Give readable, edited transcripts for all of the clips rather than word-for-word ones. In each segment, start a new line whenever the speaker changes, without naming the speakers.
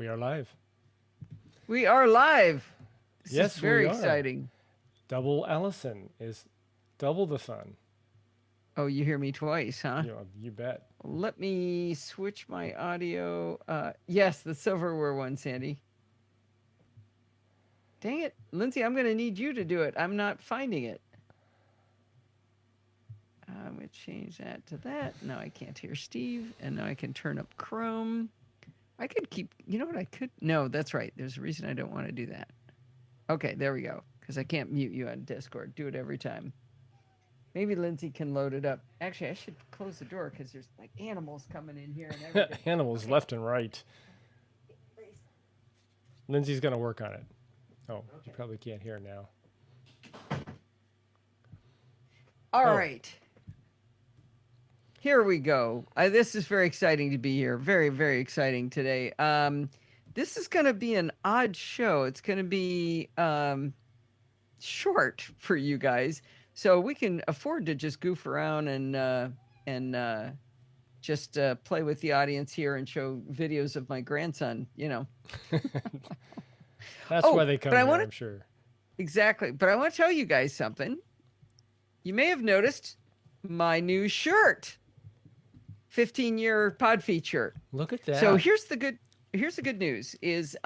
We are live.
We are live. This
Yes,
is very
we are.
exciting.
Double Allison is double the fun.
Oh, you hear me twice, huh?
You bet.
Let me switch my audio. Yes, the silverware one, Sandy. Dang it. Lindsay, I'm going to need you to do it. I'm not finding it. I'm going to change that to that. Now I can't hear Steve. And now I can turn up Chrome. I could keep, you know what I could? No, that's right. There's a reason I don't want to do that. Okay, there we go. Because I can't mute you on Discord. Do it every time. Maybe Lindsay can load it up. Actually, I should close the door because there's like animals coming in here and everything.
Animals left and right. Lindsay's going to work on it. Oh, okay. You probably can't hear now.
All right. Here we go. This is very exciting to be here. Very, very exciting today. This is going to be an odd show. It's going to be short for you guys. So we can afford to just goof around and just play with the audience here and show videos of my grandson, you know.
That's why they come here, I'm sure.
Exactly. But I want to tell you guys something. You may have noticed my new shirt. 15-year pod feed shirt.
Look at that.
So here's the good news is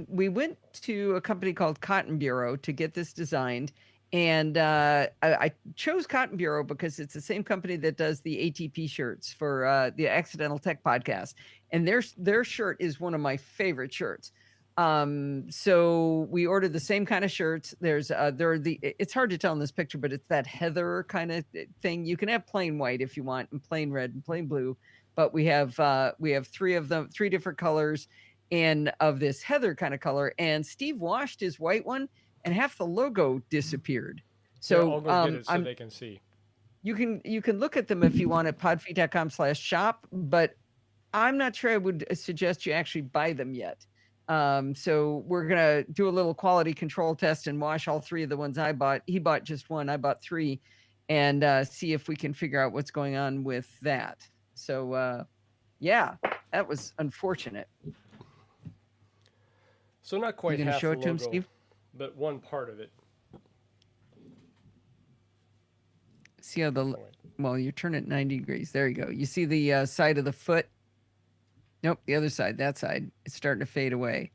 we went to a company called Cotton Bureau to get this designed. And I chose Cotton Bureau because it's the same company that does the ATP shirts for the Accidental Tech podcast. And their shirt is one of my favorite shirts. So we ordered the same kind of shirts. It's hard to tell in this picture, but it's that heather kind of thing. You can have plain white if you want, and plain red and plain blue, but we have three of them, 3 different colors and of this heather kind of color. And Steve washed his white one and half the logo disappeared. So
I'll go get it so they can see.
You can look at them if you want at podfeed.com/shop, but I'm not sure I would suggest you actually buy them yet. So we're going to do a little quality control test and wash all 3 of the ones I bought. He bought just one, I bought 3, and see if we can figure out what's going on with that. So, yeah, that was unfortunate.
So not quite half
show
the
it to him,
logo,
Steve?
but one part of it.
See how well, you turn it 90 degrees. There you go. You see the side of the foot? Nope, the other side, that side, it's starting to fade away.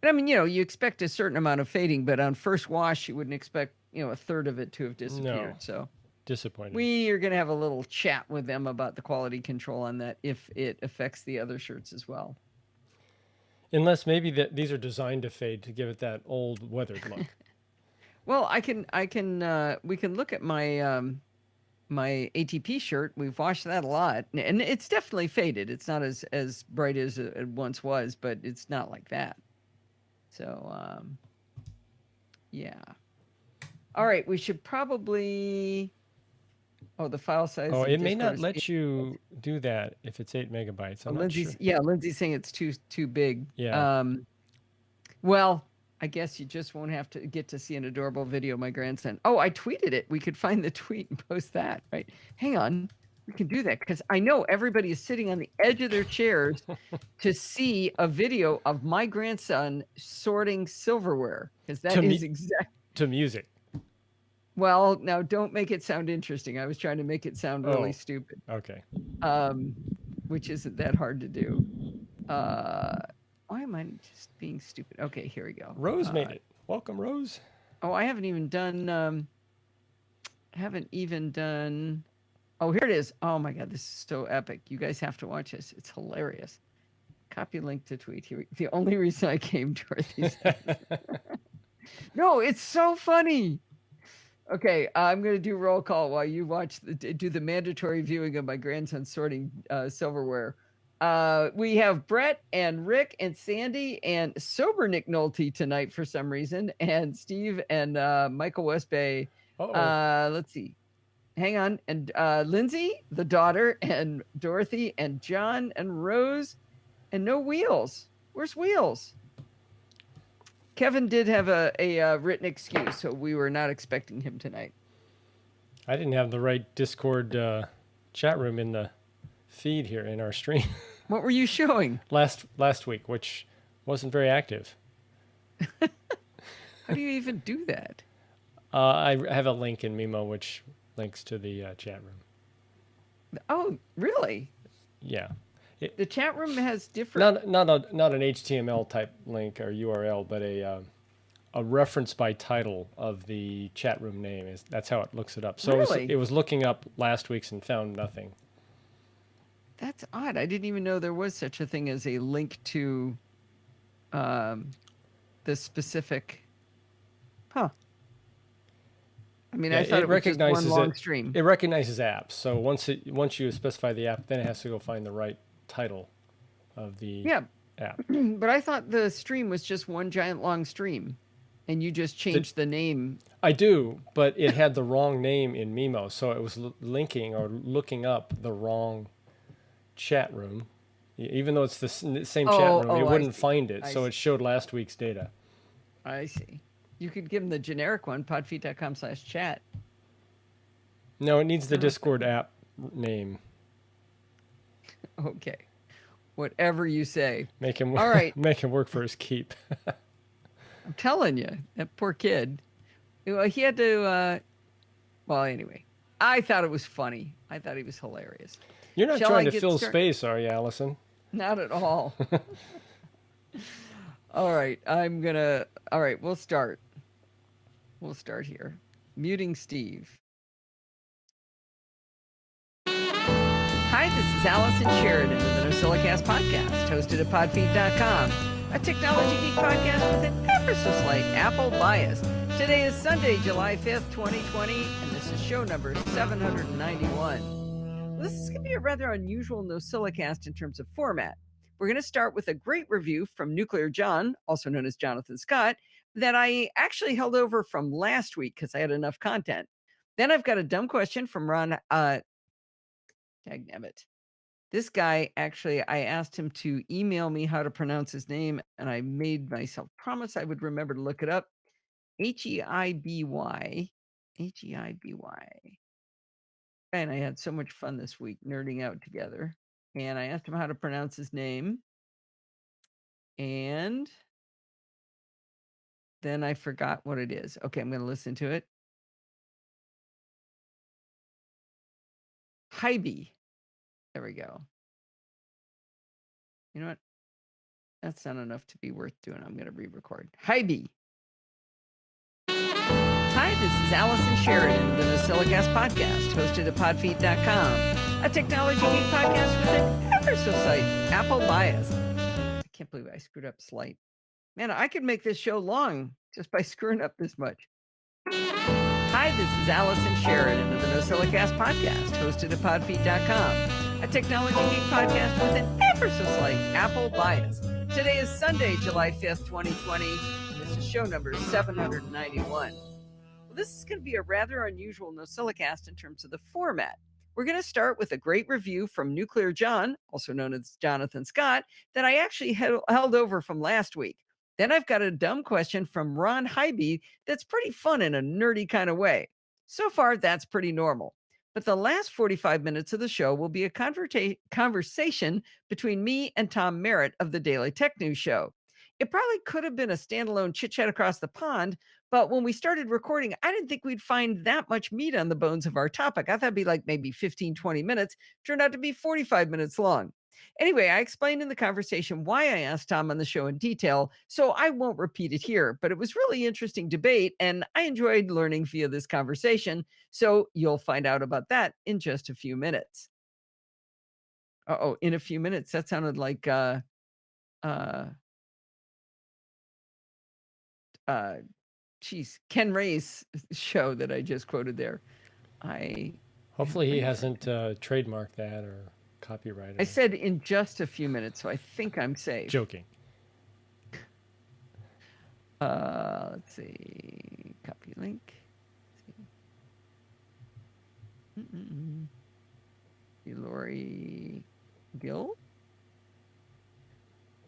And I mean, you expect a certain amount of fading, but on first wash, you wouldn't expect, a third of it to have disappeared.
No.
So
disappointed.
We are going to have a little chat with them about the quality control on that if it affects the other shirts as well.
Unless maybe these are designed to fade to give it that old weathered look.
Well, we can look at my my ATP shirt. We've washed that a lot, and it's definitely faded. It's not as bright as it once was, but it's not like that. So, yeah. All right, we should probably. Oh, the file size.
Oh,
in
it may
Discord
not
is
let
8
you do that if it's 8 megabytes. I'm not sure.
Lindsay's saying it's too big.
Yeah.
Well, I guess you just won't have to get to see an adorable video of my grandson. Oh, I tweeted it. We could find the tweet and post that, right? Hang on. We can do that because I know everybody is sitting on the edge of their chairs to see a video of my grandson sorting silverware because that is exact
to music.
Well, now don't make it sound interesting. I was trying to make it sound really stupid.
Okay.
Which isn't that hard to do. Why am I just being stupid? Okay, here we go.
Rose made it. Welcome, Rose.
Oh, I haven't even done. Oh, here it is. Oh my God, this is so epic. You guys have to watch this. It's hilarious. Copy link to tweet here. The only reason I came, Dorothy. No, it's so funny. Okay, I'm going to do roll call while you do the mandatory viewing of my grandson sorting silverware. We have Brett and Rick and Sandy and sober Nick Nolte tonight for some reason, and Steve and Michael Westbay. Let's see. Hang on. And Lindsay, the daughter, and Dorothy and John and Rose, and no Wheels. Where's Wheels? Kevin did have a written excuse, so we were not expecting him tonight.
I didn't have the right Discord chat room in the feed here in our stream.
What were you showing?
Last week, which wasn't very active.
How do you even do that?
I have a link in Mimo which links to the chat room.
Oh, really?
Yeah.
The chat room has different.
Not an HTML type link or URL, but a reference by title of the chat room name. That's how it looks it up. So
really?
it was looking up last week's and found nothing.
That's odd. I didn't even know there was such a thing as a link to the specific. Huh. I mean, I thought it was just one long stream.
It recognizes apps. So once you specify the app, then it has to go find the right title of the app.
But I thought the stream was just one giant long stream, and you just changed the name.
I do, but it had the wrong name in Mimo, so it was linking or looking up the wrong chat room. Even though it's the same chat room, it wouldn't find it, so it showed last week's data.
I see. You could give them the generic one, podfeet.com/chat.
No, it needs the Discord app name.
Okay. Whatever you say.
Make him
all right.
Make him work for his keep.
I'm telling you, that poor kid. He had to. Well, anyway, I thought it was funny. I thought he was hilarious.
You're not trying to fill space, are you, Allison?
Not at all. All right, all right, we'll start. We'll start here. Muting Steve. Hi, this is Allison Sheridan of the NosillaCast podcast, hosted at podfeet.com, a technology geek podcast with an ever so slight Apple bias. Today is Sunday, July 5th, 2020, and this is show number 791. This is going to be a rather unusual NosillaCast in terms of format. We're going to start with a great review from Nuclear John, also known as Jonathan Scott, that I actually held over from last week because I had enough content. Then I've got a dumb question from Ron. Dagnabbit. This guy, actually, I asked him to email me how to pronounce his name, and I made myself promise I would remember to look it up. Heiby. Heiby. And I had so much fun this week nerding out together. And I asked him how to pronounce his name. And then I forgot what it is. Okay, I'm going to listen to it. Heiby. There we go. You know what? That's not enough to be worth doing. I'm going to re-record. Heiby. Hi, this is Allison Sheridan of the NosillaCast podcast, hosted at podfeet.com, a technology geek podcast with an ever so slight Apple bias. I can't believe I screwed up slight. Man, I could make this show long just by screwing up this much. Hi, this is Allison Sheridan of the NosillaCast podcast, hosted at podfeet.com, a technology geek podcast with an ever so slight Apple bias. Today is Sunday, July 5th, 2020. This is show number 791. Well, this is going to be a rather unusual NosillaCast in terms of the format. We're going to start with a great review from Nuclear John, also known as Jonathan Scott, that I actually held over from last week. Then I've got a dumb question from Ron Hybe that's pretty fun in a nerdy kind of way. So far, that's pretty normal. But the last 45 minutes of the show will be a conversation between me and Tom Merritt of the Daily Tech News Show. It probably could have been a standalone chit chat across the pond, but when we started recording, I didn't think we'd find that much meat on the bones of our topic. I thought it'd be like maybe 15, 20 minutes. Turned out to be 45 minutes long. Anyway, I explained in the conversation why I asked Tom on the show in detail, so I won't repeat it here, but it was really interesting debate, and I enjoyed learning via this conversation, so you'll find out about that in just a few minutes. Uh-oh, in a few minutes. That sounded like Ken Ray's show that I just quoted there.
Hopefully he hasn't trademarked that or copyrighted it.
I said in just a few minutes, so I think I'm safe.
Joking.
Let's see. Copy link. Lori Gill?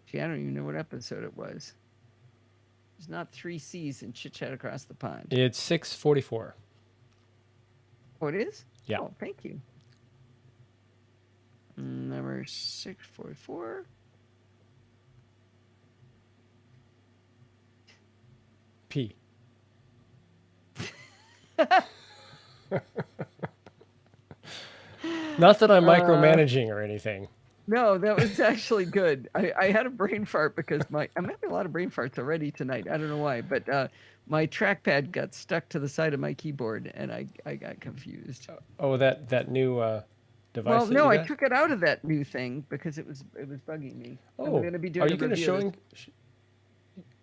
Gee, I don't even know what episode it was. There's not 3 C's in Chit Chat Across the Pond.
It's 644.
Oh, it is?
Yeah.
Oh, thank you. Number 644.
P. Not that I'm micromanaging or anything.
No, that was actually good. I had a brain fart because I'm having a lot of brain farts already tonight. I don't know why, but my trackpad got stuck to the side of my keyboard and I got confused.
Oh, that new device.
Well, no, I took it out of that new thing because it was bugging me.
Oh,
I'm going to be doing.
Are you going to show?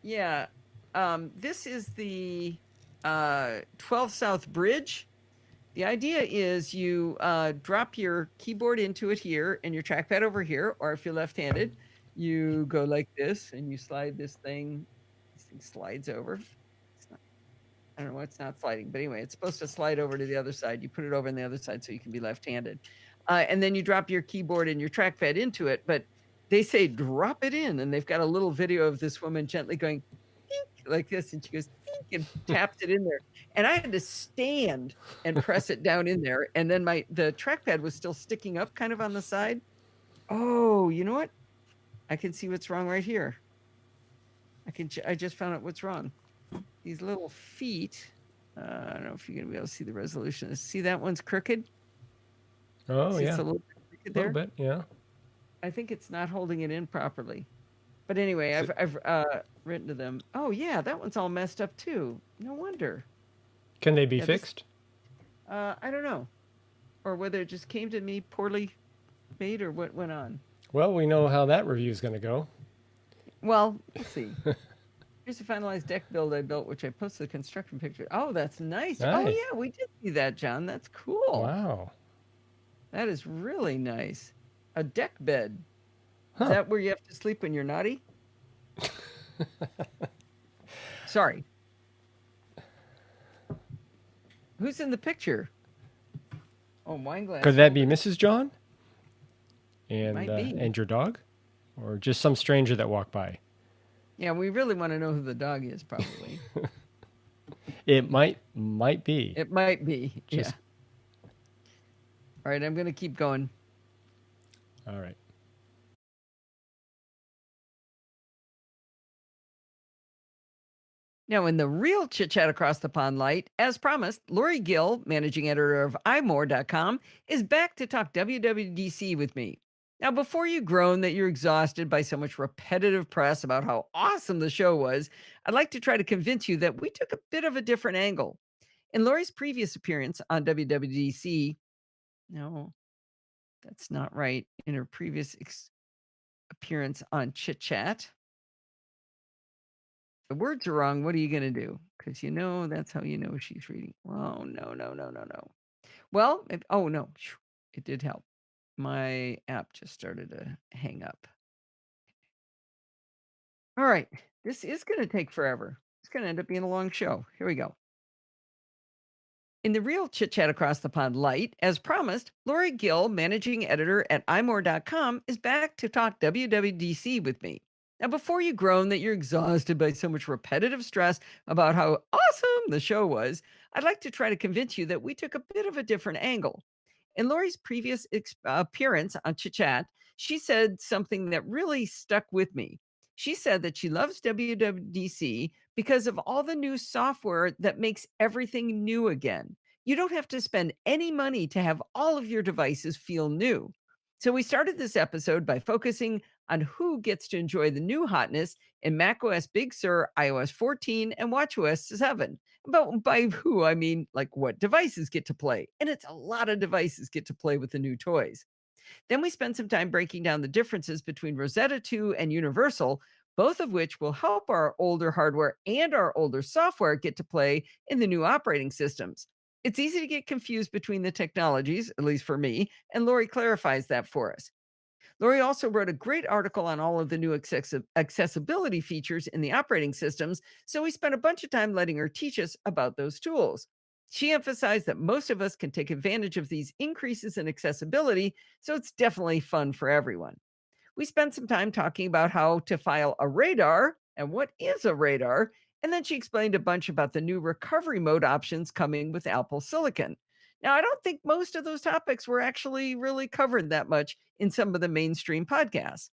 Yeah, this is the 12 South Bridge. The idea is you drop your keyboard into it here and your trackpad over here, or if you're left-handed, you go like this and you slide this thing. This thing slides over. I don't know why it's not sliding, but anyway, it's supposed to slide over to the other side. You put it over on the other side so you can be left-handed. And then you drop your keyboard and your trackpad into it, but they say drop it in, and they've got a little video of this woman gently going like this, and she goes and taps it in there, and I had to stand and press it down in there, and then the trackpad was still sticking up kind of on the side. Oh, you know what? I can see what's wrong right here. I just found out what's wrong. These little feet. I don't know if you're gonna be able to see the resolution. See, that one's crooked.
Oh, yeah.
It's a little bit crooked there.
A little bit, yeah.
I think it's not holding it in properly. But anyway, I've written to them. Oh yeah, that one's all messed up too. No wonder.
Can they be fixed?
I don't know, or whether it just came to me poorly made, or what went on.
Well, we know how that review is going to go.
Well, we'll see. Here's a finalized deck build I built, which I posted the construction picture. Oh, that's nice. Oh yeah, we did see that, John. That's cool.
Wow.
That is really nice. A deck bed.
Huh.
Is that where you have to sleep when you're naughty? Sorry. Who's in the picture? Oh, wine glass.
Could that be Mrs. John?
Might be.
And your dog? Or just some stranger that walked by?
Yeah, we really want to know who the dog is, probably.
It might be.
It might be, yeah. All right, I'm going to keep going.
All right.
Now, in the real Chit Chat Across the Pond light, as promised, Lori Gill, managing editor of imore.com, is back to talk WWDC with me. Now, before you groan that you're exhausted by so much repetitive press about how awesome the show was, I'd like to try to convince you that we took a bit of a different angle. In Lori's previous appearance on WWDC, no, that's not right. In her previous appearance on Chit Chat, the words are wrong. What are you going to do? Because that's how you know she's reading. Oh, no. Well, oh, no, it did help. My app just started to hang up. All right, this is going to take forever. It's going to end up being a long show. Here we go. In the real Chit Chat Across the Pond light, as promised, Lori Gill, managing editor at imore.com, is back to talk WWDC with me. Now, before you groan that you're exhausted by so much repetitive stress about how awesome the show was, I'd like to try to convince you that we took a bit of a different angle. In Lori's previous appearance on Chit Chat, she said something that really stuck with me. She said that she loves WWDC because of all the new software that makes everything new again. You don't have to spend any money to have all of your devices feel new. So we started this episode by focusing on who gets to enjoy the new hotness in macOS Big Sur, iOS 14, and watchOS 7. But by who, I mean like what devices get to play. And it's a lot of devices get to play with the new toys. Then we spend some time breaking down the differences between Rosetta 2 and Universal, both of which will help our older hardware and our older software get to play in the new operating systems. It's easy to get confused between the technologies, at least for me, and Lori clarifies that for us. Lori also wrote a great article on all of the new accessibility features in the operating systems, so we spent a bunch of time letting her teach us about those tools. She emphasized that most of us can take advantage of these increases in accessibility, so it's definitely fun for everyone. We spent some time talking about how to file a radar and what is a radar, and then she explained a bunch about the new recovery mode options coming with Apple Silicon. Now, I don't think most of those topics were actually really covered that much in some of the mainstream podcasts.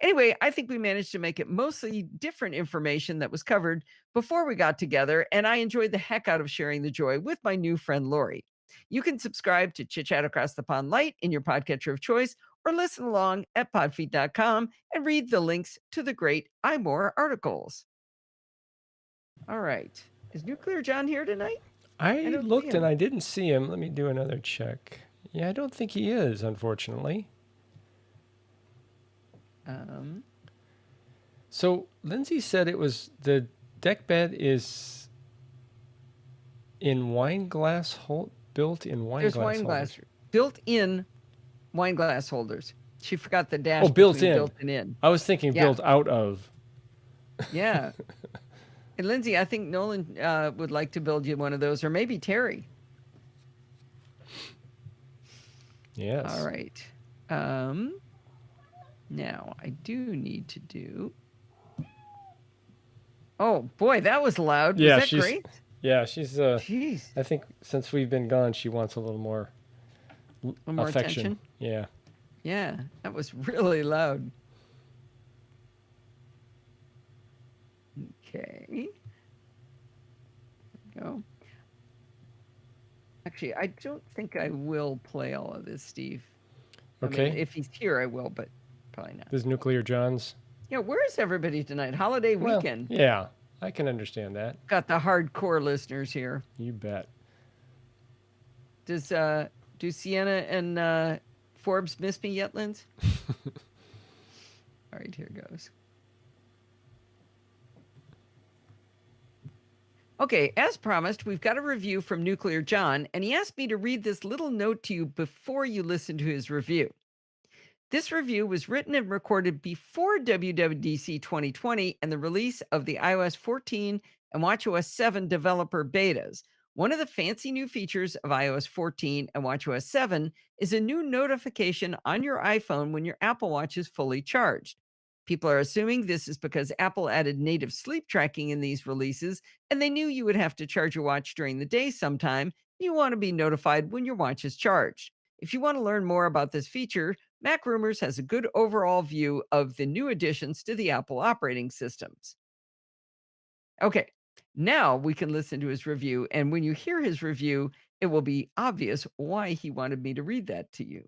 Anyway, I think we managed to make it mostly different information that was covered before we got together, and I enjoyed the heck out of sharing the joy with my new friend Lori. You can subscribe to Chit Chat Across the Pond Light in your podcatcher of choice, or listen along at podfeet.com and read the links to the great iMore articles. All right. Is Nuclear John here tonight?
I looked and I didn't see him. Let me do another check. Yeah, I don't think he is, unfortunately. So Lindsay said it was the deck bed is in wine glass built in wine
There's
glass
wine
holders.
glass built in wine glass holders. She forgot the dash.
Oh, built in.
Built and in.
I was thinking built out of.
Yeah. And Lindsay, I think Nolan would like to build you one of those, or maybe Terry.
Yes.
All right. Now I do need to do. Oh boy, that was loud.
Yeah,
was that great?
Yeah, she's.
Jeez.
I think since we've been gone, she wants a little more affection.
Attention.
Yeah.
Yeah, that was really loud. Okay. There we go. Actually, I don't think I will play all of this, Steve.
Okay.
I mean, if he's here, I will, but probably not.
This Nuclear John's.
Yeah, where is everybody tonight? Holiday weekend.
Yeah, I can understand that.
Got the hardcore listeners here.
You bet.
Do Sienna and Forbes miss me yet, Linz? All right, here goes. Okay, as promised, we've got a review from Nuclear John, and he asked me to read this little note to you before you listen to his review. This review was written and recorded before WWDC 2020 and the release of the iOS 14 and watchOS 7 developer betas. One of the fancy new features of iOS 14 and watchOS 7 is a new notification on your iPhone when your Apple Watch is fully charged. People are assuming this is because Apple added native sleep tracking in these releases, and they knew you would have to charge your watch during the day sometime. You want to be notified when your watch is charged. If you want to learn more about this feature, Mac Rumors has a good overall view of the new additions to the Apple operating systems. Okay, now we can listen to his review, and when you hear his review, it will be obvious why he wanted me to read that to you.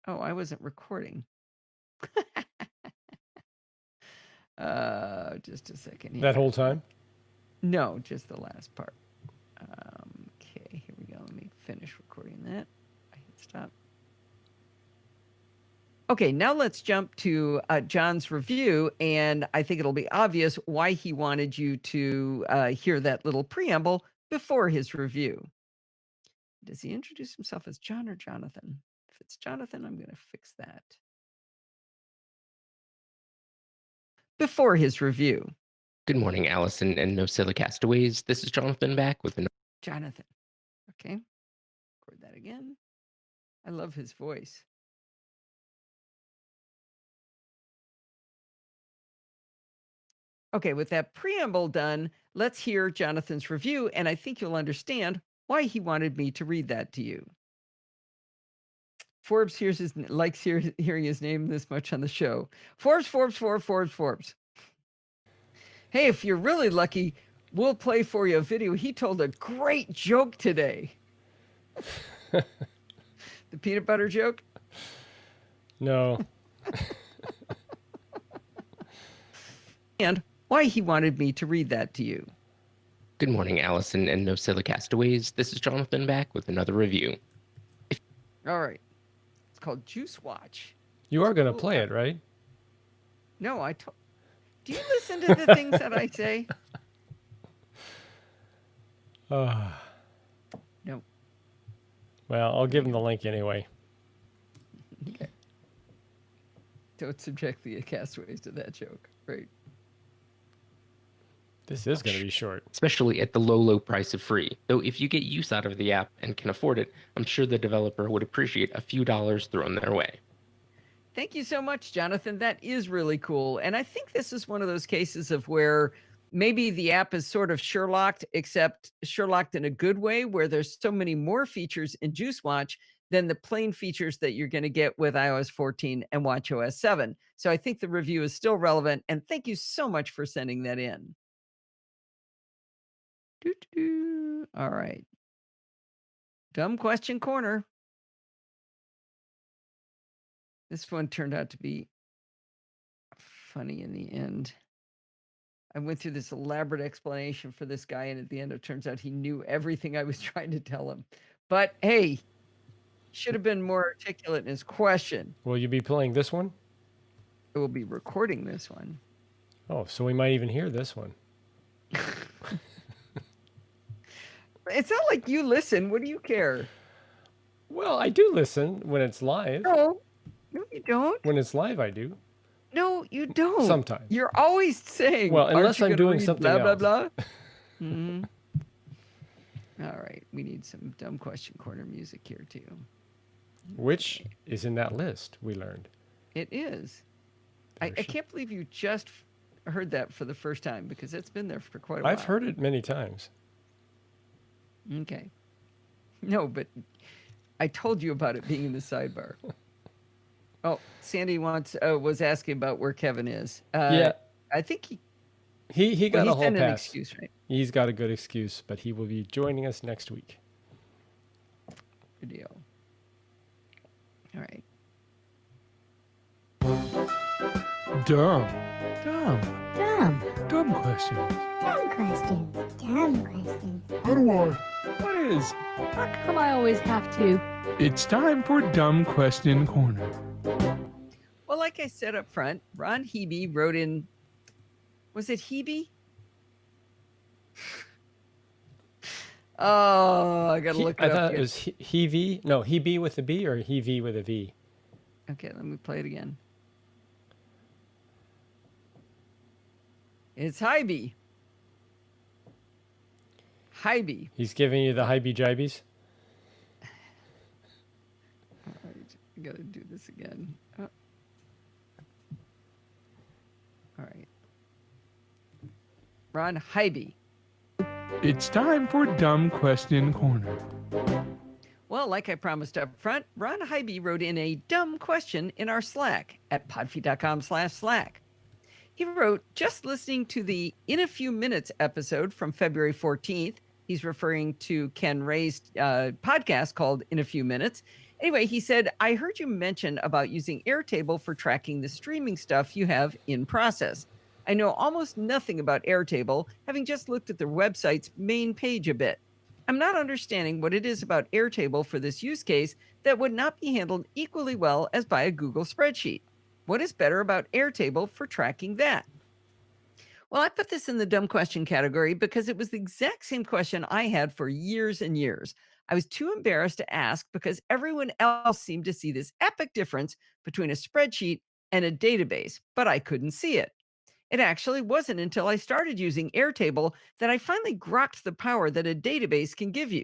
Oh, I wasn't recording. Just a second here.
That whole time?
No, just the last part. Okay, here we go. Let me finish recording that. I hit stop. Okay, now let's jump to John's review, and I think it'll be obvious why he wanted you to hear that little preamble before his review. Does he introduce himself as John or Jonathan? If it's Jonathan, I'm going to fix that. Before his review.
Good morning, Allison and NosillaCastaways. This is Jonathan back with another.
Jonathan. Okay, record that again. I love his voice. Okay, with that preamble done, let's hear Jonathan's review, and I think you'll understand why he wanted me to read that to you. Forbes likes hearing his name this much on the show. Forbes. Hey, if you're really lucky, we'll play for you a video. He told a great joke today. The peanut butter joke?
No.
And why he wanted me to read that to you.
Good morning, Allison and NosillaCastaways. This is Jonathan back with another review.
All right. It's called Juice Watch.
You are going to play it, right?
No, do you listen to the things that I say? No.
Well, I'll give him the link anyway.
Okay. Don't subject the castaways to that joke. Right.
This is going to be short.
Especially at the low price of free. Though if you get use out of the app and can afford it, I'm sure the developer would appreciate a few dollars thrown their way.
Thank you so much, Jonathan. That is really cool. And I think this is one of those cases of where maybe the app is sort of Sherlocked, except Sherlocked in a good way, where there's so many more features in Juice Watch than the plain features that you're going to get with iOS 14 and watchOS 7. So I think the review is still relevant. And thank you so much for sending that in. All right. Dumb question corner. This one turned out to be funny in the end. I went through this elaborate explanation for this guy, and at the end, it turns out he knew everything I was trying to tell him. But hey, should have been more articulate in his question.
Will you be playing this one?
I will be recording this one.
Oh, so we might even hear this one.
It's not like you listen. What do you care?
Well, I do listen when it's live.
No, you don't.
When it's live, I do.
No, you don't.
Sometimes.
You're always saying.
Well, unless I'm doing something
blah,
else.
Blah, blah. Mm-hmm. All right. We need some dumb question corner music here, too.
Which is in that list, we learned.
It is. I can't believe you just heard that for the first time, because it's been there for quite a while.
I've heard it many times.
Okay. No, but I told you about it being in the sidebar. Oh, Sandy was asking about where Kevin is.
Yeah.
I think
he got a whole pass.
An excuse, right?
He's got a good excuse, but he will be joining us next week.
Good deal. All right.
Dumb
Dumb
questions.
questions. Dumb questions.
What is?
How come I always have to?
It's time for Dumb Question Corner.
Well, like I said up front, Ron Hebe wrote in. Was it Hebe? Oh, I gotta look it up.
I thought it was Hebe. No, Hebe with a B or Hebe with a V.
Okay, let me play it again. It's Hybe. Hybe.
He's giving you the Hybe-Jibes?
All right, I gotta do this again. Oh. All right. Ron Hybe.
It's time for Dumb Question Corner.
Well, like I promised up front, Ron Hybe wrote in a dumb question in our Slack at podfeed.com/Slack. He wrote, just listening to the In a Few Minutes episode from February 14th. He's referring to Ken Ray's podcast called In a Few Minutes. Anyway, he said, I heard you mention about using Airtable for tracking the streaming stuff you have in process. I know almost nothing about Airtable, having just looked at their website's main page a bit. I'm not understanding what it is about Airtable for this use case that would not be handled equally well as by a Google spreadsheet. What is better about Airtable for tracking that? Well, I put this in the dumb question category because it was the exact same question I had for years and years. I was too embarrassed to ask because everyone else seemed to see this epic difference between a spreadsheet and a database, but I couldn't see it. It actually wasn't until I started using Airtable that I finally grokked the power that a database can give you.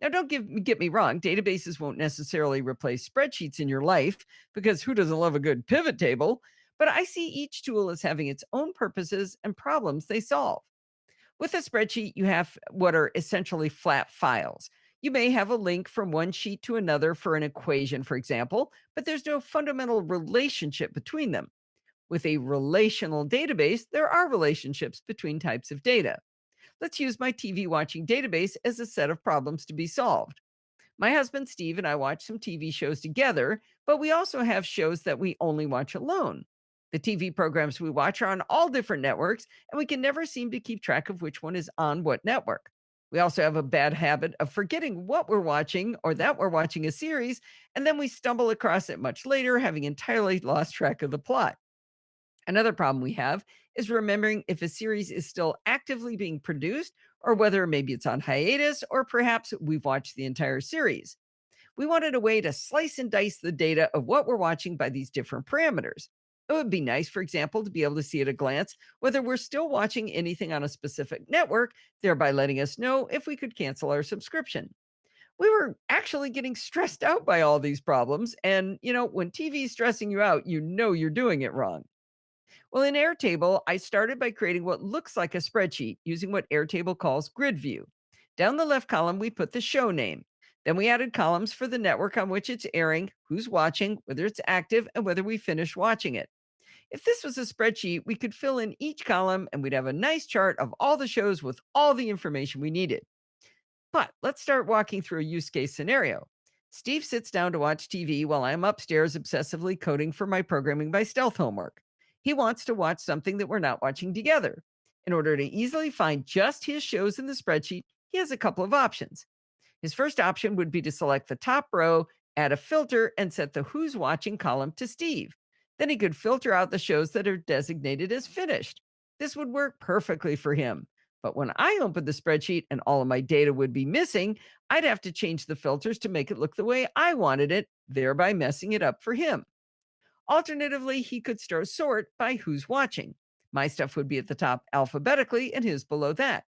Now, get me wrong, databases won't necessarily replace spreadsheets in your life because who doesn't love a good pivot table? But I see each tool as having its own purposes and problems they solve. With a spreadsheet, you have what are essentially flat files. You may have a link from one sheet to another for an equation, for example, but there's no fundamental relationship between them. With a relational database, there are relationships between types of data. Let's use my TV watching database as a set of problems to be solved. My husband Steve and I watch some TV shows together, but we also have shows that we only watch alone. The TV programs we watch are on all different networks, and we can never seem to keep track of which one is on what network. We also have a bad habit of forgetting what we're watching or that we're watching a series, and then we stumble across it much later, having entirely lost track of the plot. Another problem we have is remembering if a series is still actively being produced or whether maybe it's on hiatus or perhaps we've watched the entire series. We wanted a way to slice and dice the data of what we're watching by these different parameters. It would be nice, for example, to be able to see at a glance whether we're still watching anything on a specific network, thereby letting us know if we could cancel our subscription. We were actually getting stressed out by all these problems. And, when TV is stressing you out, you know you're doing it wrong. Well, in Airtable, I started by creating what looks like a spreadsheet using what Airtable calls grid view. Down the left column, we put the show name. Then we added columns for the network on which it's airing, who's watching, whether it's active, and whether we finished watching it. If this was a spreadsheet, we could fill in each column and we'd have a nice chart of all the shows with all the information we needed. But let's start walking through a use case scenario. Steve sits down to watch TV while I'm upstairs obsessively coding for my programming by stealth homework. He wants to watch something that we're not watching together. In order to easily find just his shows in the spreadsheet, he has a couple of options. His first option would be to select the top row, add a filter, and set the Who's Watching column to Steve. Then he could filter out the shows that are designated as finished. This would work perfectly for him. But when I opened the spreadsheet and all of my data would be missing, I'd have to change the filters to make it look the way I wanted it, thereby messing it up for him. Alternatively, he could sort by who's watching. My stuff would be at the top alphabetically and his below that.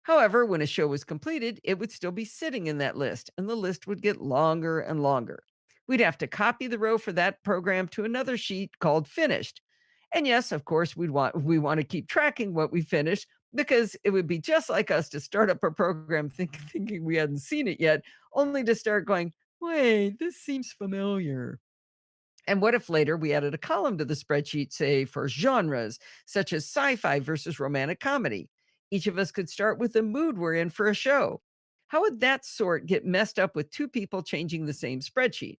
However, when a show was completed, it would still be sitting in that list, and the list would get longer and longer. We'd have to copy the row for that program to another sheet called finished. And yes, of course, we want to keep tracking what we finished because it would be just like us to start up a program thinking we hadn't seen it yet, only to start going, wait, this seems familiar. And what if later we added a column to the spreadsheet, say for genres, such as sci fi versus romantic comedy? Each of us could start with the mood we're in for a show. How would that sort get messed up with two people changing the same spreadsheet?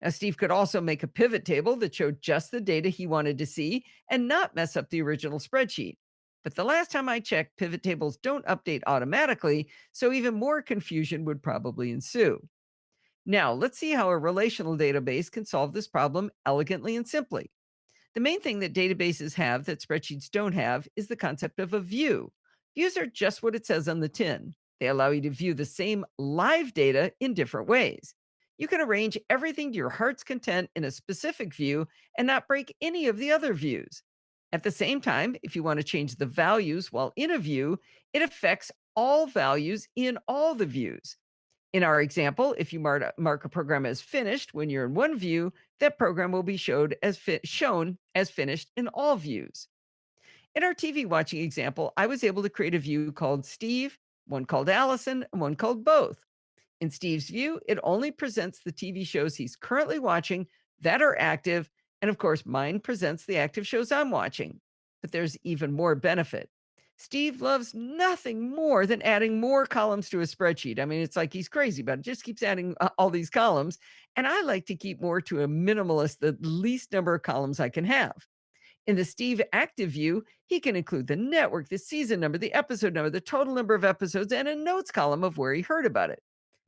Now, Steve could also make a pivot table that showed just the data he wanted to see and not mess up the original spreadsheet. But the last time I checked, pivot tables don't update automatically, so even more confusion would probably ensue. Now, let's see how a relational database can solve this problem elegantly and simply. The main thing that databases have that spreadsheets don't have is the concept of a view. Views are just what it says on the tin. They allow you to view the same live data in different ways. You can arrange everything to your heart's content in a specific view and not break any of the other views. At the same time, if you want to change the values while in a view, it affects all values in all the views. In our example, if you mark a program as finished when you're in one view, that program will be shown as finished in all views. In our TV watching example, I was able to create a view called Steve, one called Allison, and one called both. In Steve's view, it only presents the TV shows he's currently watching that are active, and of course, mine presents the active shows I'm watching. But there's even more benefit. Steve loves nothing more than adding more columns to a spreadsheet. I mean, it's like he's crazy about it, just keeps adding all these columns. And I like to keep more to a minimalist, the least number of columns I can have. In the Steve active view, he can include the network, the season number, the episode number, the total number of episodes, and a notes column of where he heard about it.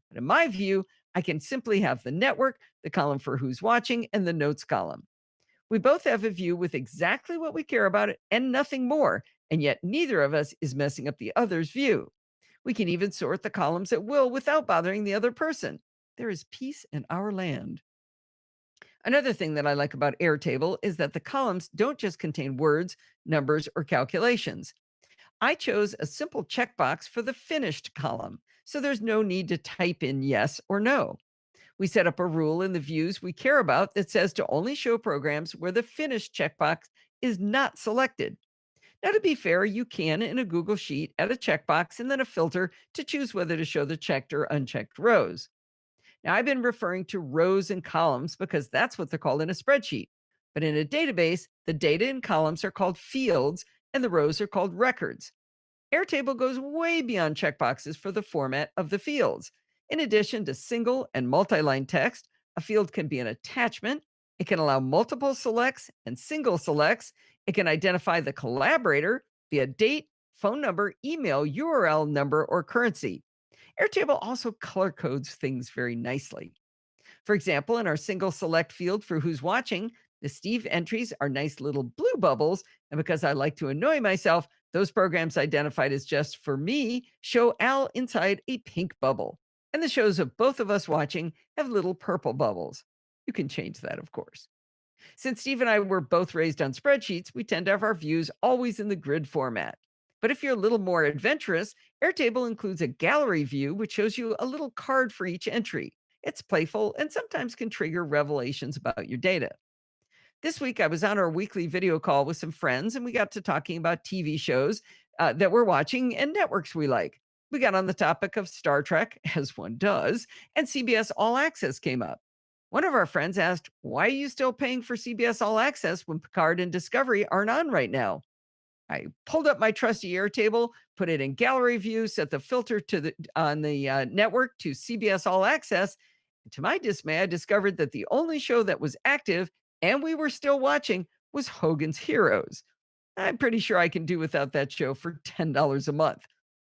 But in my view, I can simply have the network, the column for who's watching, and the notes column. We both have a view with exactly what we care about and nothing more, and yet neither of us is messing up the other's view. We can even sort the columns at will without bothering the other person. There is peace in our land. Another thing that I like about Airtable is that the columns don't just contain words, numbers, or calculations. I chose a simple checkbox for the finished column, so there's no need to type in yes or no. We set up a rule in the views we care about that says to only show programs where the finished checkbox is not selected. Now, to be fair, you can in a Google Sheet add a checkbox and then a filter to choose whether to show the checked or unchecked rows. Now, I've been referring to rows and columns because that's what they're called in a spreadsheet. But in a database, the data in columns are called fields and the rows are called records. Airtable goes way beyond checkboxes for the format of the fields. In addition to single and multi-line text, a field can be an attachment. It can allow multiple selects and single selects. It can identify the collaborator via date, phone number, email, URL number, or currency. Airtable also color codes things very nicely. For example, in our single select field for who's watching, the Steve entries are nice little blue bubbles. And because I like to annoy myself, those programs identified as just for me show Al inside a pink bubble. And the shows of both of us watching have little purple bubbles. You can change that, of course. Since Steve and I were both raised on spreadsheets, we tend to have our views always in the grid format. But if you're a little more adventurous, Airtable includes a gallery view, which shows you a little card for each entry. It's playful and sometimes can trigger revelations about your data. This week, I was on our weekly video call with some friends, and we got to talking about TV shows that we're watching and networks we like. We got on the topic of Star Trek, as one does, and CBS All Access came up. One of our friends asked, "Why are you still paying for CBS All Access when Picard and Discovery aren't on right now?" I pulled up my trusty Airtable, put it in gallery view, set the filter to the on the network to CBS All Access. And to my dismay, I discovered that the only show that was active and we were still watching was Hogan's Heroes. I'm pretty sure I can do without that show for $10 a month.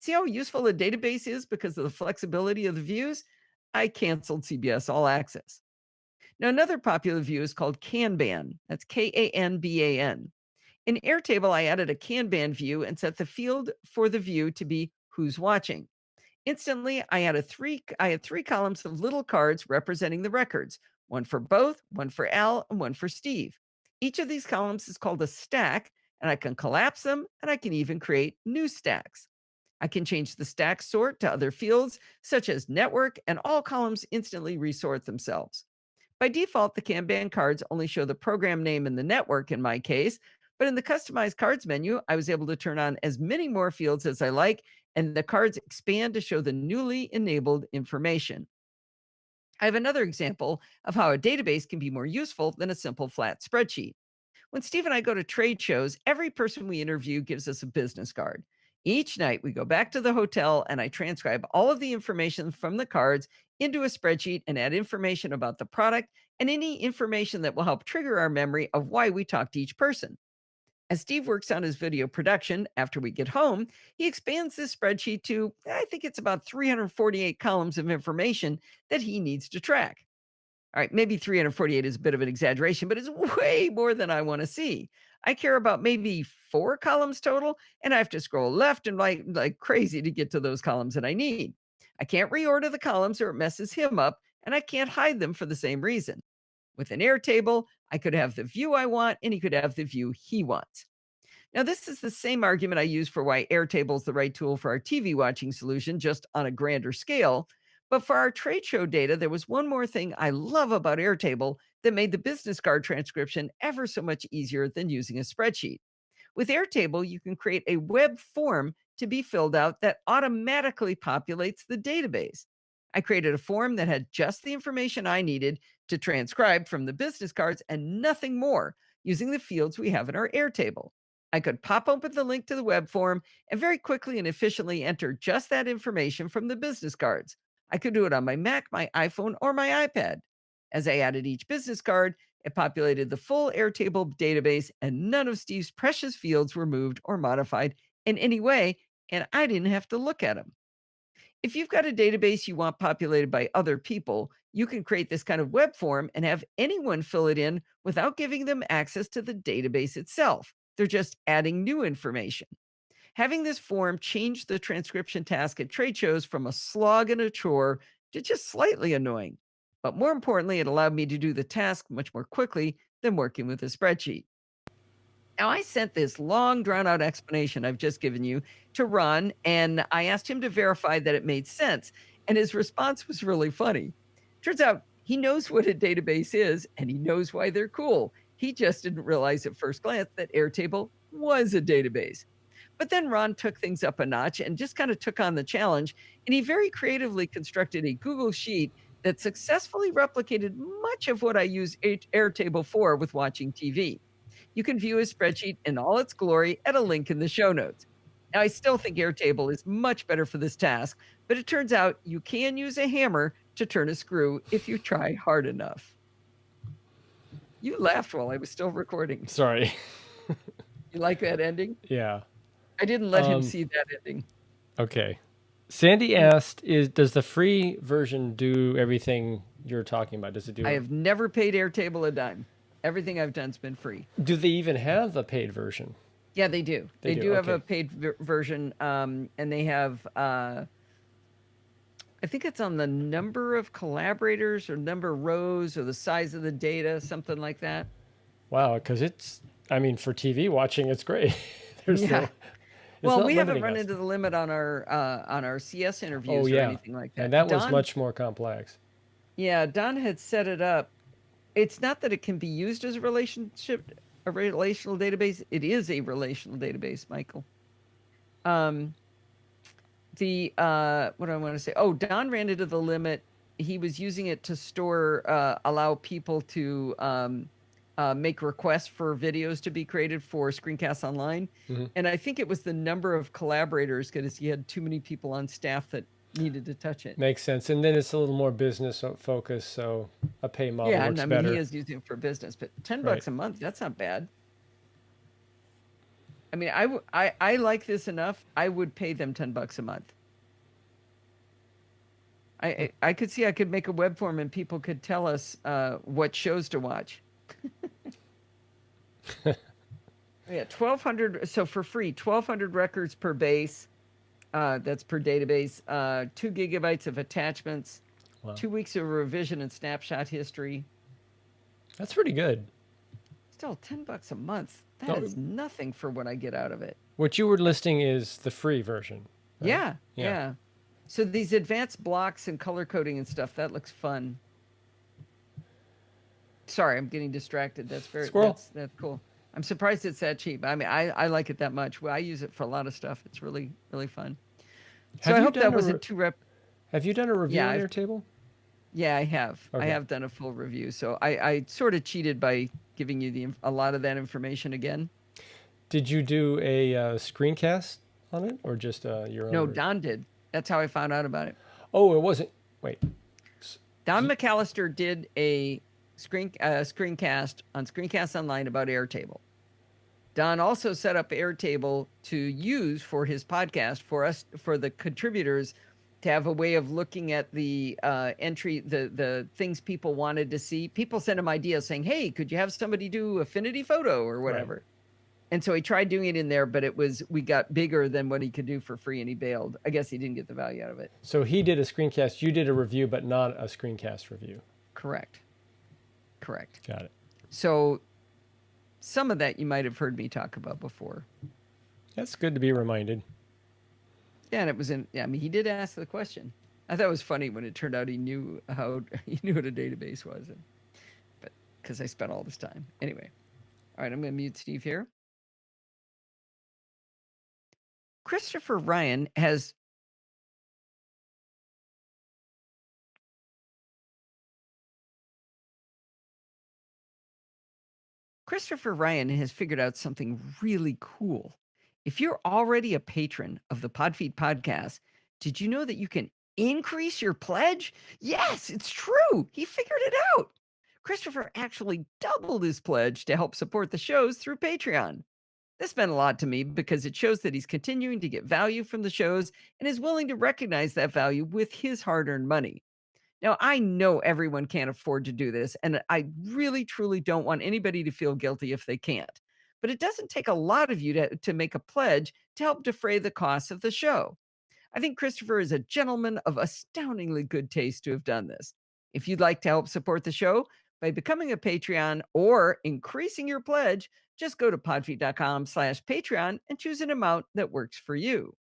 See how useful a database is because of the flexibility of the views? I canceled CBS All Access. Now, another popular view is called Kanban. That's Kanban. In Airtable, I added a Kanban view and set the field for the view to be who's watching. Instantly, I had three columns of little cards representing the records, one for both, one for Al, and one for Steve. Each of these columns is called a stack, and I can collapse them, and I can even create new stacks. I can change the stack sort to other fields, such as network, and all columns instantly resort themselves. By default, the Kanban cards only show the program name and the network in my case, but in the customized cards menu, I was able to turn on as many more fields as I like, and the cards expand to show the newly enabled information. I have another example of how a database can be more useful than a simple flat spreadsheet. When Steve and I go to trade shows, every person we interview gives us a business card. Each night, we go back to the hotel and I transcribe all of the information from the cards into a spreadsheet and add information about the product and any information that will help trigger our memory of why we talked to each person. As Steve works on his video production after we get home, he expands this spreadsheet to, I think it's about 348 columns of information that he needs to track. All right, maybe 348 is a bit of an exaggeration, but it's way more than I want to see. I care about maybe 4 columns total, and I have to scroll left and right like crazy to get to those columns that I need. I can't reorder the columns or it messes him up, and I can't hide them for the same reason. With an Airtable, I could have the view I want, and he could have the view he wants. Now, this is the same argument I use for why Airtable is the right tool for our TV watching solution, just on a grander scale. But for our trade show data, there was one more thing I love about Airtable that made the business card transcription ever so much easier than using a spreadsheet. With Airtable, you can create a web form to be filled out that automatically populates the database. I created a form that had just the information I needed to transcribe from the business cards and nothing more using the fields we have in our Airtable. I could pop open the link to the web form and very quickly and efficiently enter just that information from the business cards. I could do it on my Mac, my iPhone, or my iPad. As I added each business card, It populated the full Airtable database, and none of Steve's precious fields were moved or modified in any way, and I didn't have to look at them. If you've got a database you want populated by other people, you can create this kind of web form and have anyone fill it in without giving them access to the database itself. They're just adding new information. Having this form changed the transcription task at trade shows from a slog and a chore to just slightly annoying. But more importantly, it allowed me to do the task much more quickly than working with a spreadsheet. Now, I sent this long, drawn out explanation I've just given you to Ron, and I asked him to verify that it made sense. And his response was really funny. Turns out he knows what a database is, and he knows why they're cool. He just didn't realize at first glance that Airtable was a database. But then Ron took things up a notch and just kind of took on the challenge, and he very creatively constructed a Google Sheet that successfully replicated much of what I use Airtable for with watching TV. You can view his spreadsheet in all its glory at a link in the show notes. Now, I still think Airtable is much better for this task, but it turns out you can use a hammer to turn a screw if you try hard enough. You laughed while I was still recording.
Sorry.
You like that ending?
Yeah.
I didn't let him see that ending.
Okay. Sandy asked, does the free version do everything you're talking about? Does it do
I have never paid Airtable a dime. Everything I've done's been free.
Do they even have a paid version?
Yeah, they do. They do have
okay.
a paid version, and they have, I think it's on the number of collaborators or number of rows or the size of the data, something like that.
Wow, because for TV watching, it's great.
Yeah. Well, we haven't run
us.
into the limit on our CS interviews or anything like that.
And that was much more complex.
Yeah, Don had set it up. It's not that it can be used as a relational database. It is a relational database, Michael. What do I want to say? Oh, Don ran into the limit. He was using it to store, allow people to make requests for videos to be created for Screencasts Online. Mm-hmm. And I think it was the number of collaborators because he had too many people on staff that needed to touch it.
Makes sense. And then it's a little more business focused, so a pay model works better.
Yeah, he is using it for business, but $10 a month, that's not bad. I mean, I like this enough. I would pay them $10 a month. I could see I could make a web form and people could tell us what shows to watch. Yeah, 1,200. So for free, 1,200 records per base. That's per database. 2 gigabytes of attachments. Wow. 2 weeks of revision and snapshot history.
That's pretty good.
Still $10 a month. That is nothing for what I get out of it.
What you were listing is the free version. Right?
Yeah. So these advanced blocks and color coding and stuff, that looks fun. Sorry, I'm getting distracted. That's that's cool. I'm surprised it's that cheap. I mean, I like it that much. Well, I use it for a lot of stuff. It's really, really fun. So I hope that wasn't too
Have you done a review on Airtable?
Yeah, I have. Okay. I have done a full review. So I sort of cheated by giving you a lot of that information again. Did you do a screencast on it or just your own? No, Don did. That's how I found out about it.
Oh, it wasn't. Wait.
Don McAllister did a screencast on Screencast Online about Airtable. Don also set up Airtable to use for his podcast for the contributors to have a way of looking at the the things people wanted to see. People sent him ideas saying, "Hey, could you have somebody do Affinity Photo or whatever?" Right. And so he tried doing it in there, but we got bigger than what he could do for free, and he bailed. I guess he didn't get the value out of it.
So he did a screencast. You did a review, but not a screencast review.
Correct.
Got it.
So some of that you might have heard me talk about before.
That's good to be reminded.
Yeah, and it was he did ask the question. I thought it was funny when it turned out he knew what a database was, but because I spent all this time. Anyway, all right, I'm going to mute Steve here. Christopher Ryan has figured out something really cool. If you're already a patron of the Podfeed podcast, did you know that you can increase your pledge? Yes, it's true. He figured it out. Christopher actually doubled his pledge to help support the shows through Patreon. This meant a lot to me because it shows that he's continuing to get value from the shows and is willing to recognize that value with his hard-earned money. Now, I know everyone can't afford to do this, and I really, truly don't want anybody to feel guilty if they can't. But it doesn't take a lot of you to make a pledge to help defray the costs of the show. I think Christopher is a gentleman of astoundingly good taste to have done this. If you'd like to help support the show by becoming a Patreon or increasing your pledge, just go to podfeet.com/Patreon and choose an amount that works for you.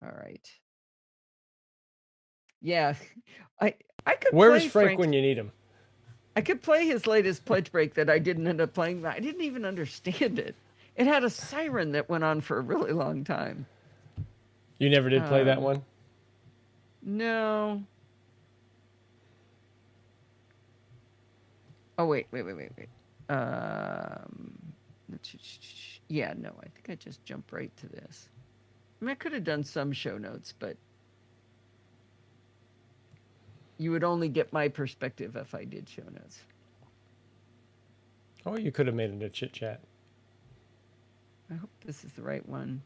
All right. Yeah, I could
Where's
play
Frank when you need him?
I could play his latest pledge break that I didn't end up playing. I didn't even understand it. It had a siren that went on for a really long time.
You never did play that one?
No. Oh, wait. Yeah, no, I think I just jumped right to this. I mean, I could have done some show notes, but you would only get my perspective if I did show notes.
Oh, you could have made it a chit chat.
I hope this is the right one.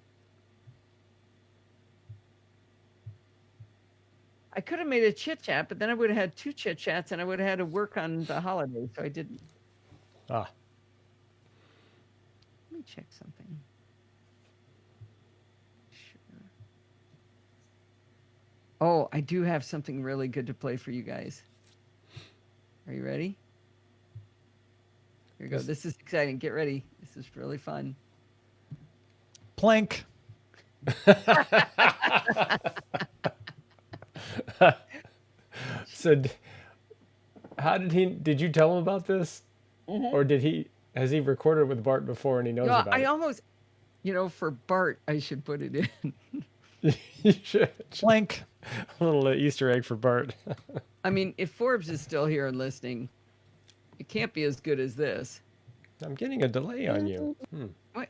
I could have made a chit chat, but then I would have had 2 chit chats and I would have had to work on the holidays, so I didn't.
Ah.
Let me check something. Sure. Oh, I do have something really good to play for you guys. Are you ready? Here we go. This is exciting. Get ready. This is really fun.
Plank.
So, did you tell him about this? Mm-hmm. Or has he recorded with Bart before and he knows about it?
I almost, for Bart, I should put it
in. You should.
Plank.
A little Easter egg for Bart.
I mean, if Forbes is still here and listening, it can't be as good as this.
I'm getting a delay on you.
What?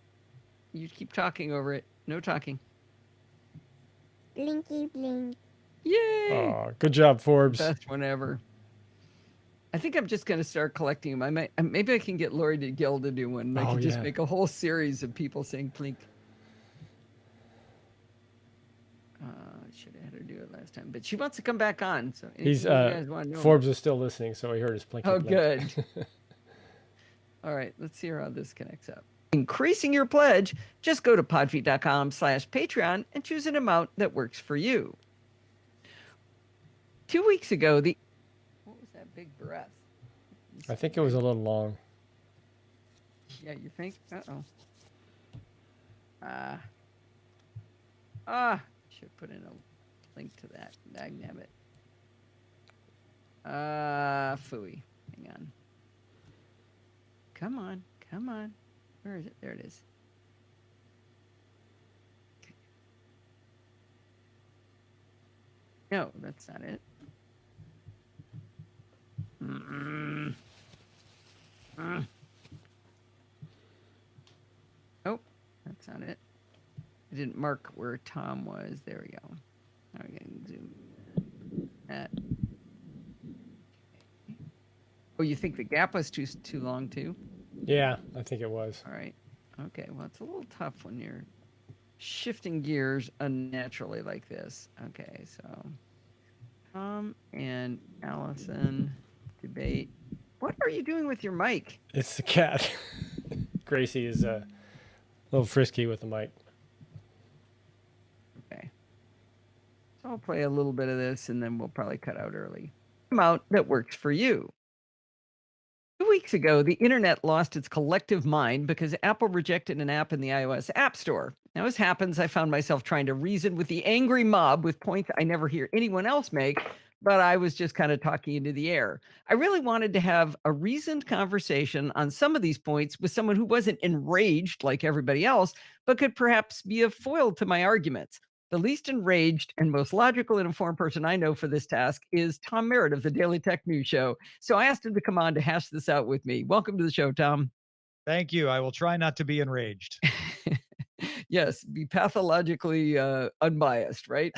You keep talking over it. No talking.
Blinky blink.
Yay!
Oh, good job, Forbes.
Best one ever. I think I'm just going to start collecting them. Maybe I can get Lori Gill to do one. I can just make a whole series of people saying plink. I should have had her do it last time, but she wants to come back on. So
he's Forbes is still listening, so he heard his plinky.
Oh, good. All right, let's see how this connects up. Increasing your pledge, just go to podfeet.com/Patreon and choose an amount that works for you. 2 weeks ago, what was that big breath?
I think it was a little long.
Yeah, you think? Uh-oh. Should put in a link to that. Dagnabbit. Phooey. Hang on. Come on. Where is it? There it is. Okay. No, that's not it. Oh, that's not it. I didn't mark where Tom was. There we go. Now we can zoom that. Oh, you think the gap was too long too?
Yeah, I think it was.
All right. Okay. Well, it's a little tough when you're shifting gears unnaturally like this. Okay, so Tom and Allison debate. What are you doing with your mic?
It's the cat. Gracie is a little frisky with the mic.
Okay. So I'll play a little bit of this and then we'll probably cut out early. Amount that works for you. 2 weeks ago, the internet lost its collective mind because Apple rejected an app in the iOS App Store. Now, as happens, I found myself trying to reason with the angry mob with points I never hear anyone else make, but I was just kind of talking into the air. I really wanted to have a reasoned conversation on some of these points with someone who wasn't enraged like everybody else, but could perhaps be a foil to my arguments. The least enraged and most logical and informed person I know for this task is Tom Merritt of the Daily Tech News Show. So I asked him to come on to hash this out with me. Welcome to the show, Tom.
Thank you. I will try not to be enraged.
Yes, be pathologically unbiased, right?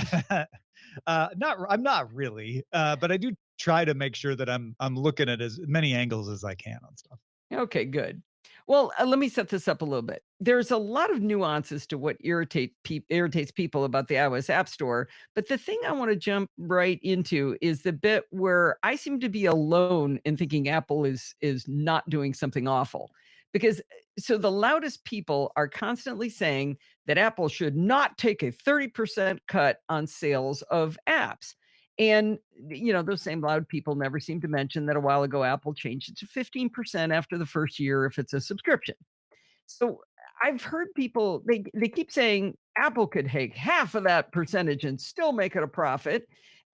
I'm not really, but I do try to make sure that I'm looking at as many angles as I can on stuff.
Okay, good. Well, let me set this up a little bit. There's a lot of nuances to what irritates people about the iOS App Store, but the thing I want to jump right into is the bit where I seem to be alone in thinking Apple is not doing something awful. Because so the loudest people are constantly saying that Apple should not take a 30% cut on sales of apps. And those same loud people never seem to mention that a while ago Apple changed it to 15% after the first year if it's a subscription. So I've heard people they keep saying Apple could take half of that percentage and still make it a profit.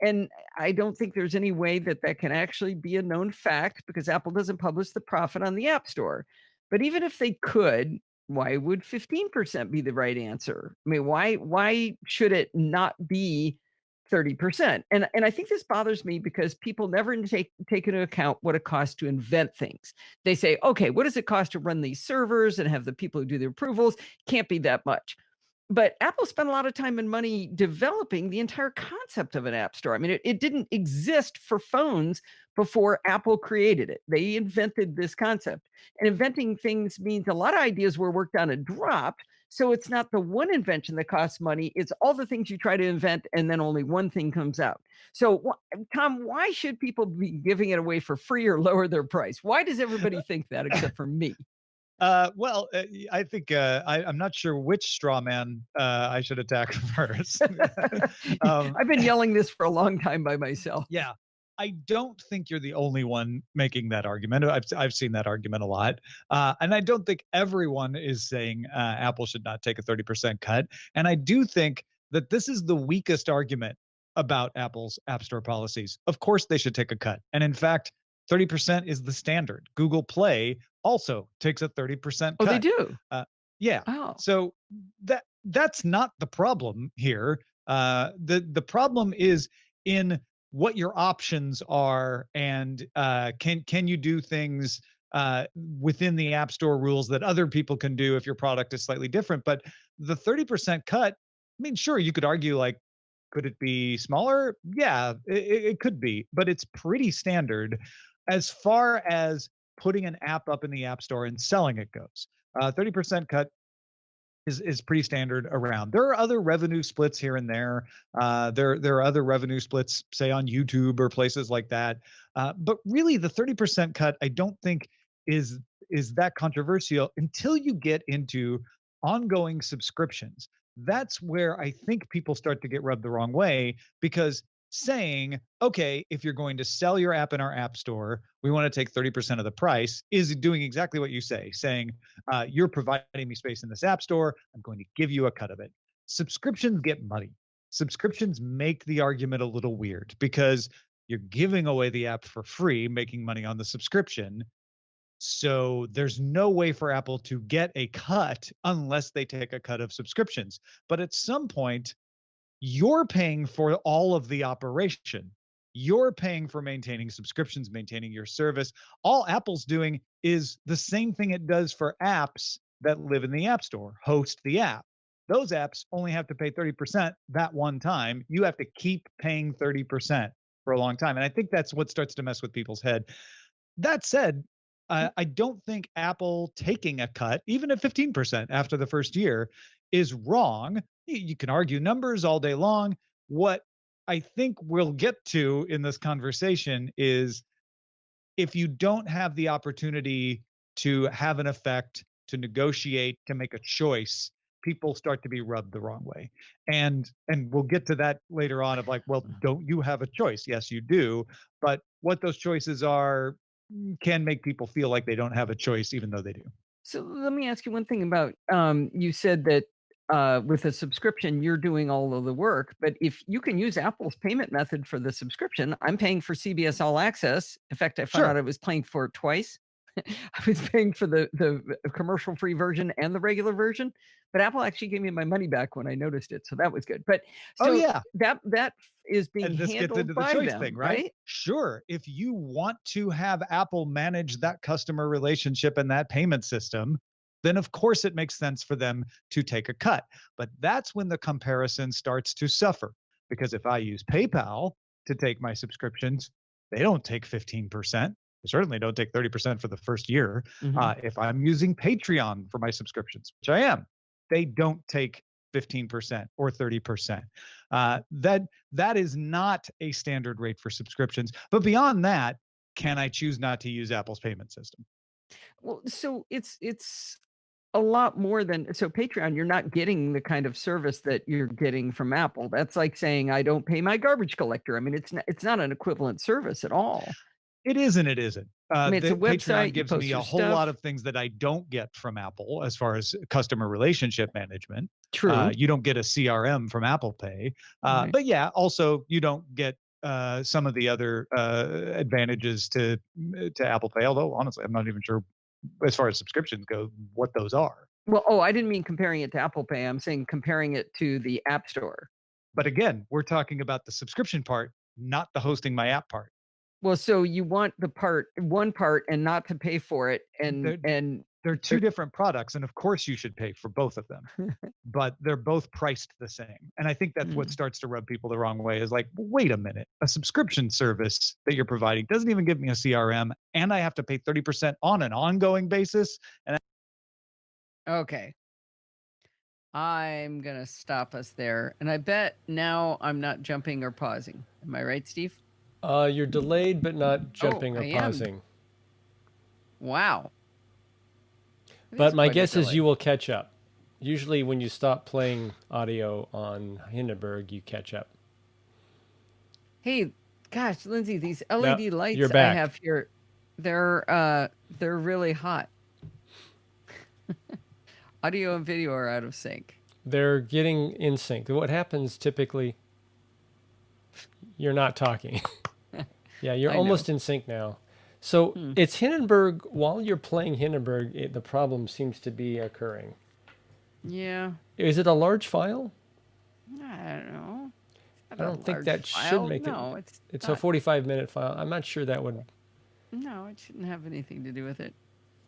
And I don't think there's any way that that can actually be a known fact because Apple doesn't publish the profit on the App Store. But even if they could, why would 15% be the right answer? I mean, why should it not be 30%? And I think this bothers me because people never take into account what it costs to invent things. They say, okay, what does it cost to run these servers and have the people who do the approvals? Can't be that much. But Apple spent a lot of time and money developing the entire concept of an app store. I mean, it didn't exist for phones before Apple created it. They invented this concept. And inventing things means a lot of ideas were worked on and dropped. So it's not the one invention that costs money, it's all the things you try to invent and then only one thing comes out. So, Tom, why should people be giving it away for free or lower their price? Why does everybody think that except for me?
I think I'm not sure which straw man I should attack first.
I've been yelling this for a long time by myself.
Yeah, I don't think you're the only one making that argument. I've seen that argument a lot, and I don't think everyone is saying Apple should not take a 30% cut. And I do think that this is the weakest argument about Apple's App Store policies. Of course, they should take a cut, and in fact, 30% is the standard. Google Play also takes a 30% cut.
Oh, they do?
Yeah.
Oh.
So that's not the problem here. The problem is in what your options are, and can you do things within the App Store rules that other people can do if your product is slightly different. But the 30% cut, I mean, sure, you could argue like, could it be smaller? Yeah, it could be, but it's pretty standard as far as putting an app up in the App Store and selling it goes. 30% cut is pretty standard around. There are other revenue splits here and there. There are other revenue splits, say on YouTube or places like that. But really, the 30% cut, I don't think is that controversial until you get into ongoing subscriptions. That's where I think people start to get rubbed the wrong way, because saying, okay, if you're going to sell your app in our app store, we want to take 30% of the price, is doing exactly what you say, saying, you're providing me space in this app store, I'm going to give you a cut of it. Subscriptions get muddy. Subscriptions make the argument a little weird because you're giving away the app for free, making money on the subscription. So there's no way for Apple to get a cut unless they take a cut of subscriptions. But at some point, you're paying for all of the operation. You're paying for maintaining subscriptions, maintaining your service. All Apple's doing is the same thing it does for apps that live in the App Store, host the app. Those apps only have to pay 30% that one time. You have to keep paying 30% for a long time. And I think that's what starts to mess with people's head. That said, I don't think Apple taking a cut, even at 15% after the first year, is wrong. You can argue numbers all day long. What I think we'll get to in this conversation is if you don't have the opportunity to have an effect, to negotiate, to make a choice, people start to be rubbed the wrong way. And we'll get to that later on of like, well, don't you have a choice? Yes, you do. But what those choices are can make people feel like they don't have a choice, even though they do.
So let me ask you one thing about you said that with a subscription, you're doing all of the work, but if you can use Apple's payment method for the subscription, I'm paying for CBS All Access. In fact, I found out I was paying for it twice. I was paying for the commercial free version and the regular version, but Apple actually gave me my money back when I noticed it, so that was good. But so that is being
and this
handled
gets into the
by
choice
them,
thing, right? Sure. If you want to have Apple manage that customer relationship and that payment system, then of course it makes sense for them to take a cut. But that's when the comparison starts to suffer. Because if I use PayPal to take my subscriptions, they don't take 15%. They certainly don't take 30% for the first year. If I'm using Patreon for my subscriptions, which I am, they don't take 15% or 30%. That is not a standard rate for subscriptions. But beyond that, can I choose not to use Apple's payment system?
Well, so it's a lot more than so Patreon, you're not getting the kind of service that you're getting from Apple. That's like saying I don't pay my garbage collector. I mean, it's not an equivalent service at all.
It is and it isn't.
I mean, it's a
Patreon
website, you
gives me
post
a
your
whole lot
stuff.
of things that I don't get from Apple as far as customer relationship management.
True.
You don't get a CRM from Apple Pay.
Right.
But yeah, also you don't get some of the other advantages to Apple Pay. Although honestly, I'm not even sure as far as subscriptions go what those are.
Well, I didn't mean comparing it to Apple Pay. I'm saying comparing it to the App Store.
But again, we're talking about the subscription part, not the hosting my app part.
Well, so you want one part and not to pay for it, and
they're two different products, and of course you should pay for both of them, but they're both priced the same. And I think that's what starts to rub people the wrong way is like, wait a minute, a subscription service that you're providing doesn't even give me a CRM, and I have to pay 30% on an ongoing basis. And
okay. I'm going to stop us there. And I bet now I'm not jumping or pausing. Am I right, Steve?
You're delayed, but not jumping or
I am.
pausing.
Wow.
But my guess is you will catch up. Usually when you stop playing audio on Hindenburg, you catch up.
Hey, gosh, Lindsay, these LED lights
you're back.
I have here, they're really hot. Audio and video are out of sync.
They're getting in sync. What happens typically, you're not talking. Yeah, you're almost in sync now. So it's Hindenburg. While you're playing Hindenburg, the problem seems to be occurring.
Yeah.
Is it a large file?
I don't know.
I don't think that should make it.
No,
it's a 45-minute file. I'm not sure that would.
No, it shouldn't have anything to do with it.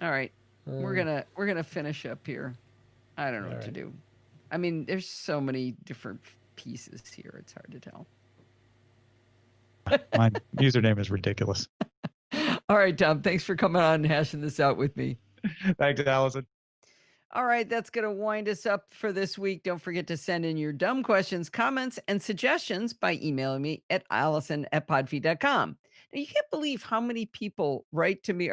All right. We're gonna finish up here. I don't know what to do. I mean, there's so many different pieces here. It's hard to tell.
my username is ridiculous.
All right, Tom, thanks for coming on and hashing this out with me.
Thanks, Allison.
All right, that's going to wind us up for this week. Don't forget to send in your dumb questions, comments, and suggestions by emailing me at allison@podfeed.com. Now, you can't believe how many people write to me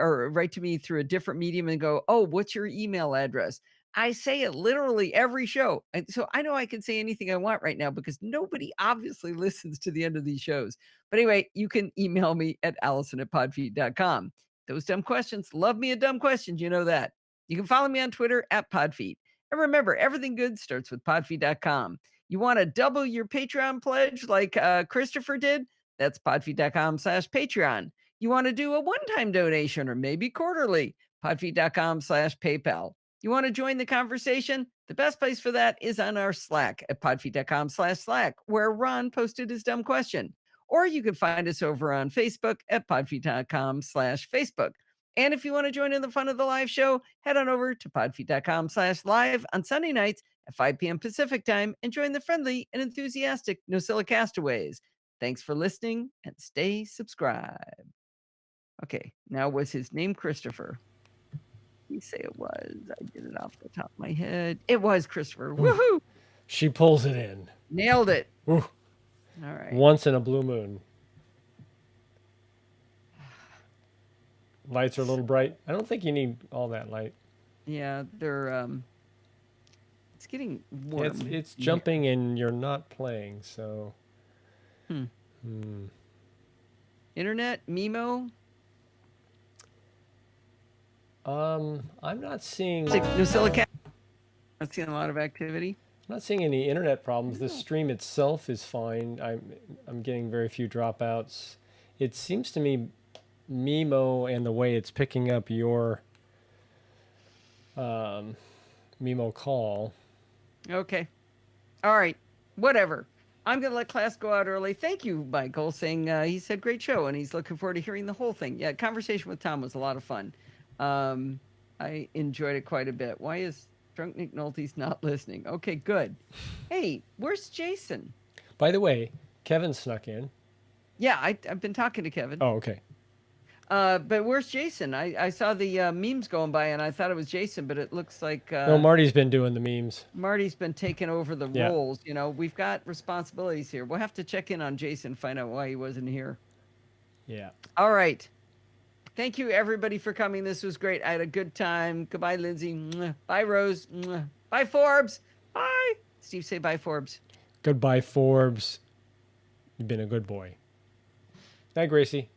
through a different medium and go, oh, what's your email address? I say it literally every show. And so I know I can say anything I want right now because nobody obviously listens to the end of these shows. But anyway, you can email me at allison@podfeed.com. Those dumb questions, love me a dumb question. You know that. You can follow me on Twitter @podfeed. And remember, everything good starts with podfeed.com. You want to double your Patreon pledge like Christopher did? That's podfeed.com/Patreon. You want to do a one-time donation or maybe quarterly? Podfeed.com/PayPal. You want to join the conversation? The best place for that is on our Slack at podfeed.com/Slack, where Ron posted his dumb question. Or you can find us over on Facebook at podfeed.com/Facebook. And if you want to join in the fun of the live show, head on over to podfeed.com/live on Sunday nights at 5 p.m. Pacific time and join the friendly and enthusiastic NosillaCastaways. Thanks for listening and stay subscribed. Okay, now was his name Christopher? You say it was. I did it off the top of my head. It was Christopher. Woohoo!
She pulls it in.
Nailed it.
Ooh.
All right.
Once in a blue moon. Lights are a little bright. I don't think you need all that light.
Yeah, they're it's getting warm.
It's jumping and you're not playing, so.
Internet, Mimo.
I'm not seeing.
NosillaCast. Not seeing a lot of activity.
I'm not seeing any internet problems. The stream itself is fine. I'm getting very few dropouts. It seems to me, Mimo and the way it's picking up your Mimo call.
Okay. All right. Whatever. I'm going to let class go out early. Thank you, Michael, saying he said great show and he's looking forward to hearing the whole thing. Yeah, conversation with Tom was a lot of fun. I enjoyed it quite a bit. Why is Drunk Nick Nolte's not listening? Okay, good. Hey, where's Jason?
By the way, Kevin snuck in.
Yeah, I've been talking to Kevin.
Oh, okay.
But where's Jason? I saw the memes going by, and I thought it was Jason, but it looks like
No, Marty's been doing the memes.
Marty's been taking over the
Yeah.
roles. You know, we've got responsibilities here. We'll have to check in on Jason, find out why he wasn't here.
Yeah.
All right. Thank you, everybody, for coming. This was great. I had a good time. Goodbye, Lindsay. Mwah. Bye, Rose. Mwah. Bye, Forbes. Bye. Steve, say bye, Forbes.
Goodbye, Forbes. You've been a good boy. Night, Gracie.